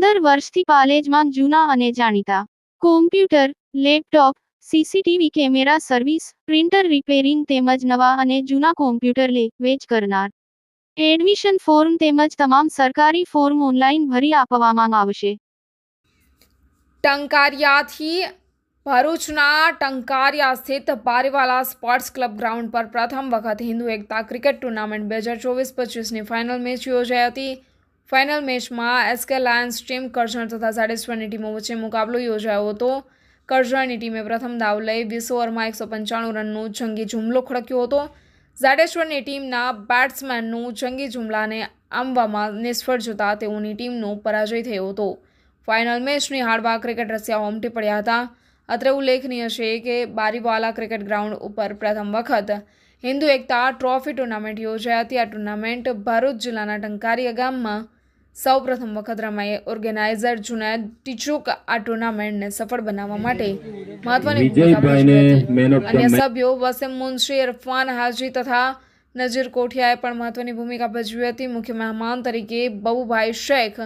15 વર્ષથી પાલેજમાં જૂના અને જાણીતા computer, laptop, CCTV camera service, printer repairing તેમજ નવા અને જૂના કોમ્પ્યુટર લે વેચ કરનાર. એડમિશન ફોર્મ તેમજ તમામ સરકારી ફોર્મ ઓનલાઈન ભરી આપવામાં આવશે. ટંકારિયાથી ભરૂચના ટંકારિયા સ્થિત બારીવાલા સ્પોર્ટ્સ ક્લબ ગ્રાઉન્ડ પર પ્રથમ વખત હિન્દુ એકતા ક્રિકેટ ટુર્નામેન્ટ 2024-25ની ફાઇનલ મેચ યોજાઈ હતી. ફાઇનલ મેચમાં એસકે લાયન્સ ટીમ કરજણ તથા જાડેશ્વરની ટીમો વચ્ચે મુકાબલો યોજાયો હતો. કરજણની ટીમે પ્રથમ દાવ લઈ 20 ઓવરમાં 195 રનનો જંગી જુમલો ખડક્યો હતો. જાડેશ્વરની ટીમના બેટ્સમેનનું જંગી જુમલાને આંબવામાં નિષ્ફળ જતા તેઓની ટીમનો પરાજય થયો હતો. ફાઇનલ મેચ નિહાળવા ક્રિકેટ રસિયા ઉમટી પડ્યા હતા. અત્રે ઉલ્લેખનીય છે કે બારીવાલા ક્રિકેટ ગ્રાઉન્ડ ઉપર પ્રથમ વખત હિન્દુ એકતા ટ્રોફી ટુર્નામેન્ટ યોજાઈ હતી. આ ટુર્નામેન્ટ ભરૂચ જિલ્લાના ટંકારિયા ગામમાં સૌ પ્રથમ વખત રમાઈ. ઓર્ગેનાઇઝર જુનેદ ટીચુક આ ટુર્નામેન્ટને સફળ બનાવવા માટે મહત્વની ભૂમિકા ભજવી હતી. અન્ય સભ્યો વસીમ મુનશી, ઇરફાન હાજી તથા નજીર કોઠિયાએ પણ મહત્વની ભૂમિકા ભજવી હતી. મુખ્ય મહેમાન તરીકે Babubhai Sheikh,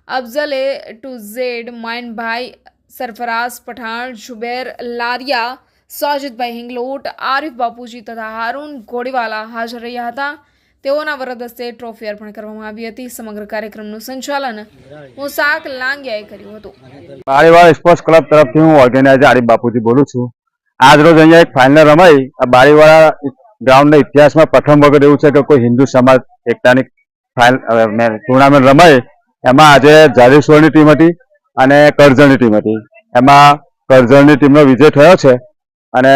Afzal A to Z, માઇનભાઈ, Sarfaraz Pathan, Zuber લારિયા, સાજિદભાઈ હિંગલોટ, Arif બાપુજી તથા હારૂન ઘોડીવાલા હાજર રહ્યા હતા. તેઓના વરદ હસ્તે ટ્રોફી અર્પણ કરવામાં આવી હતી. સમગ્ર કાર્યક્રમનું સંચાલન મુસાક લાંગિયાએ કર્યું હતું. બારીવાલા સ્પોર્ટ્સ ક્લબ તરફથી હું ઓર્ગેનાઇઝર આરિફ બાપુજી બોલું છું. આજ રોજ અહીંયા એક ફાઇનલ રમાઈ. આ બારીવાલા ગ્રાઉન્ડના ઇતિહાસમાં પ્રથમ વખત એવું છે કે કોઈ હિન્દુ સમાજ એકતાની ટુર્નામેન્ટ રમાઈ. એમાં આજે જાડેશ્વરની ટીમ હતી અને કરજણની ટીમ હતી. એમાં કરજણની ટીમનો વિજય થયો છે અને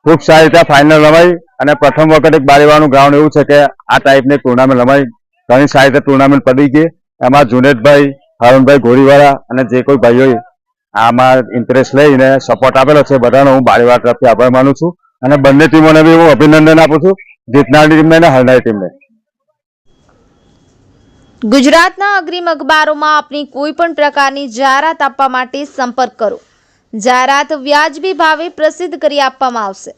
ખૂબ સારી રીતે ફાઇનલ રમાઈ. અને પ્રથમ વખત એક બારીવાળાનું ગ્રાઉન્ડ એવું છે કે આ ટાઈપની ટુર્નામેન્ટ રમાઈ. ઘણી સારી રીતે ટુર્નામેન્ટ પડી ગઈ. એમાં જુનેદભાઈ, હારૂનભાઈ ઘોડીવાળા અને જે કોઈ ભાઈઓએ આમાં ઇન્ટરેસ્ટ લઈને સપોર્ટ આપેલો છે બધાનો હું બારીવાળા તરફથી આભાર માનું છું. અને બંને ટીમોને બી હું અભિનંદન આપું છું, જીતનારી ટીમને અને હારનારી ટીમને. ગુજરાતના અગ્રીમ અખબારોમાં આપની કોઈ પણ પ્રકારની જાહેરાત આપવા માટે સંપર્ક કરો. જાહેરાત વ્યાજબી ભાવે પ્રસિદ્ધ કરી આપવામાં આવશે.